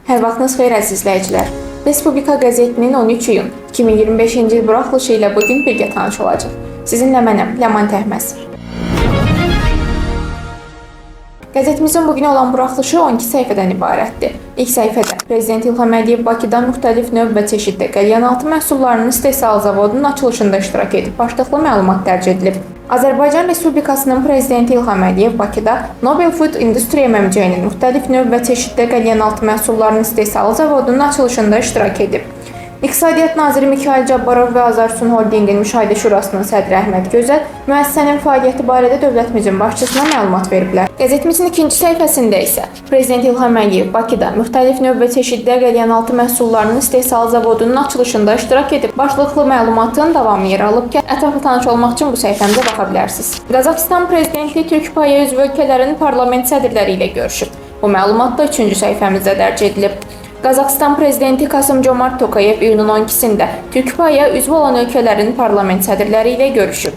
Hər vaxtınız xeyir əziz izləyicilər. Respublika qəzetinin 13 iyun 2025-ci il buraxılışı ilə bugün birgə tanış olacaq. Sizinlə mənəm, Ləman Təhməz. Qəzetimizin bugün olan buraxılışı 12 səhifədən ibarətdir. İlk səhifədə Prezident İlham Əliyev Bakıda müxtəlif növ və çeşiddə qəlyanaltı məhsullarının istehsal zavodunun açılışında iştirak edib başlıqlı məlumat dərc edilib. Azərbaycan Respublikasının Prezidenti İlham Əliyev Bakıda Nobel Food İndustria Məmcəyinin müxtəlif növ və çeşiddə qəlyanaltı məhsullarının istehsal zavodunun açılışında iştirak edib. İqtisadiyyat naziri Mikayıl Cabbarov və Azərsun Holdingin Müşahidə Şurasının sədri Əhməd Gözəl müəssisənin fəaliyyəti barədə dövlətimizin başçısına məlumat veriblər. Qəzetimizin ikinci səhifəsində isə Prezident İlham Əliyev Bakıda müxtəlif növ və çeşiddə qəlyanaltı məhsullarının istehsal zavodunun açılışında iştirak edib başlıqlı məlumatın davamı yer alıb ki, ətraflı tanış olmaq üçün bu səhifəmizə baxa bilərsiniz. Qazaxıstan prezidenti Türk payı üzv ölkələrin parlament sədrləri ilə görüşüb. Bu məlumat da 3-cü səhifəmizdə dərc edilib. Qazaxıstan prezidenti Kasım-Comart Tokayev iyunun 12-sində Türk payı üzv olan ölkələrin parlament sədrləri ilə görüşüb.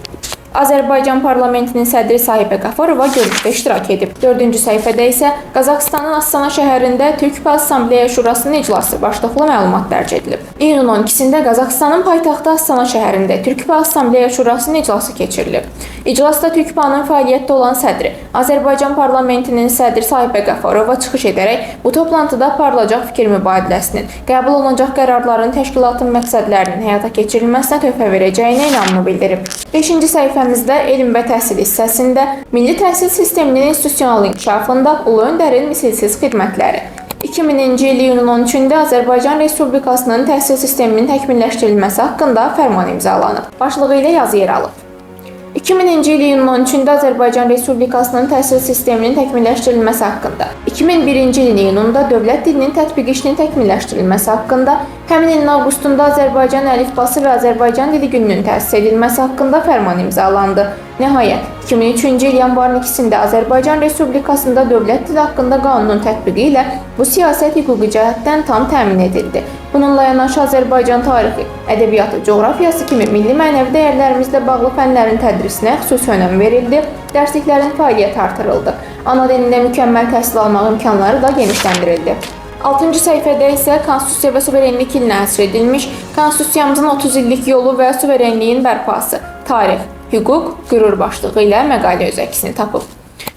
Azərbaycan parlamentinin sədri Sahibə Qafarova görüşdə iştirak edib. 4-cü səhifədə isə Qazaxıstanın Astana şəhərində Türk Assambleya Şurasının iclası başlıqlı məlumat dərc edilib. İyunun 12-sində Qazaxıstanın paytaxtı Astana şəhərində Türk Assambleya Şurasının iclası keçirilib. İclasda TÜKPA'nın fəaliyyətdə olan sədri, Azərbaycan parlamentinin sədri Sahibə Qafarova çıxış edərək bu toplantıda aparılacaq fikir mübadiləsinin, qəbul olunacaq qərarların təşkilatın məqsədlərinin həyata keçirilməsinə töhfə verəcəyinə inamını bildirib. 5-ci səhifəmizdə elm və təhsil hissəsində Milli Təhsil Sisteminin institusional inkişafında Ulu Öndərin misilsiz xidmətləri 2000-ci il iyunun 13-də Azərbaycan Respublikasının təhsil sisteminin təkmilləşdirilməsi haqqında fərman imzalanıb. Başlığı ilə yazı yer alıb. 2000-ci il iyunun 13-də Azərbaycan Respublikasının təhsil sisteminin təkmilləşdirilməsi haqqında, 2001-ci ilin iyununda dövlət dilinin tətbiq işinin təkmilləşdirilməsi haqqında, həmin ilin avqustunda Azərbaycan əlifbası və Azərbaycan dili gününün təsis edilməsi haqqında fərman imzalandı. Nəhayət, 2003-cü il yanvarın 2-sində Azərbaycan Respublikasında dövlət dili haqqında qanunun tətbiqi ilə bu siyasət hüquqi cəhətdən tam təmin edildi. Bununla yanaşı Azərbaycan tarixi, ədəbiyyatı, coğrafiyası kimi milli mənəvi dəyərlərimizlə bağlı fənlərin tədrisinə xüsusi önəm verildi, dərsliklərin fəaliyyəti artırıldı. Ana dilində mükəmməl təhsil almaq imkanları da genişləndirildi. 6-cı səhifədə isə Konstitusiya və suverenlik ilinə həsr edilmiş Konstitusiyamızın 30 illik yolu və suverenliyin bərpası, tarix, hüquq, qürur başlığı ilə məqalə öz əksini tapıb.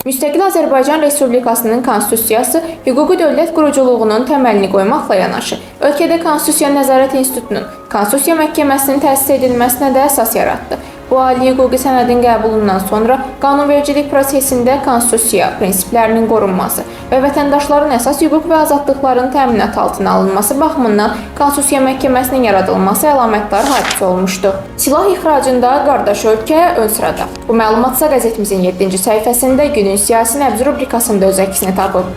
Müstəqil Azərbaycan Respublikasının Konstitusiyası hüquqi dövlət quruculuğunun təməlini qoymaqla yanaşı, ölkədə Konstitusiya Nəzarət İnstitutunun, Konstitusiya Məhkəməsinin təsis edilməsinə də əsas yaratdı. Bu ali hüquqi sənədin qəbulundan sonra qanunvericilik prosesində konstitusiya prinsiplərinin qorunması və vətəndaşların əsas hüquq və azadlıqların təminat altına alınması baxımından Konstitusiya Məhkəməsinin yaradılması əlamətdar hadisə olmuşdu. Silah ixracında qardaş ölkə ön sırada. Bu məlumatsa qəzetimizin 7-ci səhifəsində günün siyasi nəbz rubrikasında öz əksini tapıb.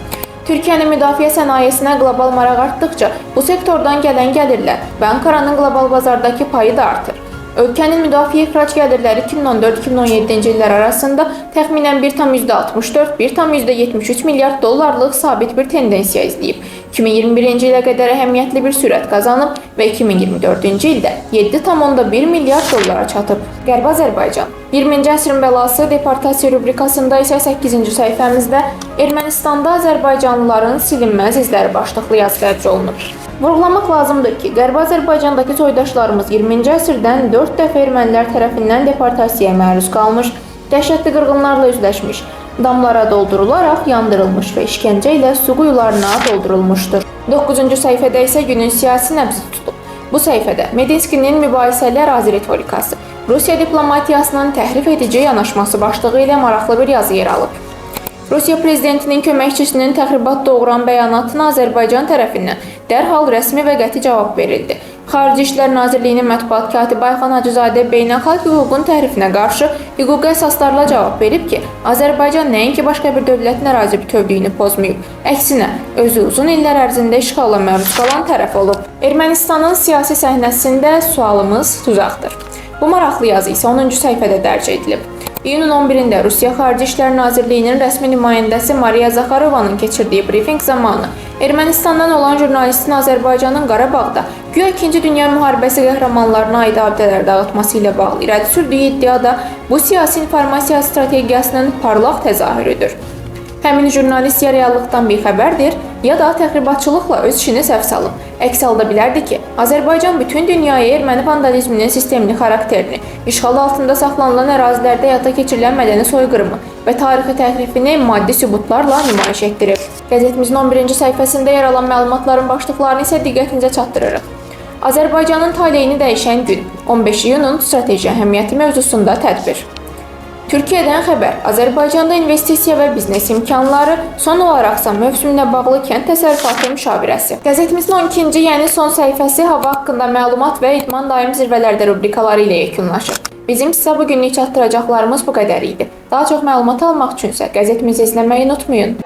Türkiyənin müdafiə sənayesinə qlobal maraq artdıqca bu sektordan gələn gəlirlər və Ankaranın qlobal bazardakı payı da artır. Ölkənin müdafiə ixrac gəlirləri 2014-2017-ci illər arasında təxminən 1,64, 1,73 milyard dollarlıq sabit bir tendensiya izləyib. 2021-ci ilə qədər əhəmiyyətli bir sürət qazanıb və 2024-cü ildə 7,1 milyard dollara çatıb. Qərbi Azərbaycan 20-ci əsrin bəlası deportasiya rubrikasında isə 8-ci səhifəmizdə Ermənistanda azərbaycanlıların silinməz izləri başlıqlı yazı dərc olunub. Vurğulamaq lazımdır ki, Qərbi Azərbaycandakı soydaşlarımız 20-ci əsrdən 4 dəfə ermənilər tərəfindən deportasiyaya məruz qalmış, dəhşətli qırğınlarla üzləşmiş, damlara doldurularaq yandırılmış və işgəncə ilə su quyularına doldurulmuşdur. 9-cu səhifədə isə günün siyasi nəbzi tutulub. Bu səhifədə Medinskinin mübahisəli ərazi ritorikası, Rusiya diplomatiyasının təhrif edici yanaşması başlığı ilə maraqlı bir yazı yer alıb. Rusiya prezidentinin köməkçisinin təxribat doğuran bəyanatına Azərbaycan tərəfindən dərhal rəsmi və qəti cavab verildi. Xarici İşlər Nazirliyinin mətbuat katibi Ayxan Hacızadə beynəlxalq hüququn təhrifinə qarşı hüquqi əsaslarla cavab verib ki, Azərbaycan nəinki başqa bir dövlətin ərazi bütövlüyünü pozmayıb, əksinə, özü uzun illər ərzində işğala məruz qalan tərəf olub. Ermənistanın siyasi səhnəsində sualımız tuzaqdır. Bu maraqlı yazı isə 10-cu səhifədə dərc edilib. İyunun 11-də Rusiya Xarici İşlər Nazirliyinin rəsmi nümayəndəsi Mariya Zakharovanın keçirdiyi brifinq zamanı Ermənistandan olan jurnalistin Azərbaycanın Qarabağda güya 2-ci Dünya müharibəsi qəhrəmanlarına aid abidələr dağıtması ilə bağlı irəli sürdüyü iddia da bu siyasi informasiya strategiyasının parlaq təzahürüdür. Həmin jurnalist ya reallıqdan bixəbərdir, ya da təxribatçılıqla öz işini səhv salıb. Əks halda bilərdi ki, Azərbaycan bütün dünyaya erməni vandalizminin sistemli xarakterini, işğal altında saxlanılan ərazilərdə həyata keçirilən mədəni soyqırımı və tarixi təhrifini maddi sübutlarla nümayiş etdirib. Qəzetimizin 11-ci səhifəsində yer alan məlumatların başlıqlarını isə diqqətinizə çatdırırıq. Azərbaycanın taleyini dəyişən gün 15 iyunun strateji əhəmiyyəti mövzusunda tədbir. Türkiyədən xəbər. Azərbaycanda investisiya və biznes imkanları, son olaraqsa mövsümlə bağlı kənd təsərrüfatı müşavirəsi. Qəzetimizin 12-ci, yəni son səhifəsi hava haqqında məlumat və idman daim zirvələrdə rubrikaları ilə yekunlaşır. Bizim sizə bugünlük çatdıracaqlarımız bu qədər idi. Daha çox məlumat almaq üçünsə qəzetimizi izləməyi unutmayın.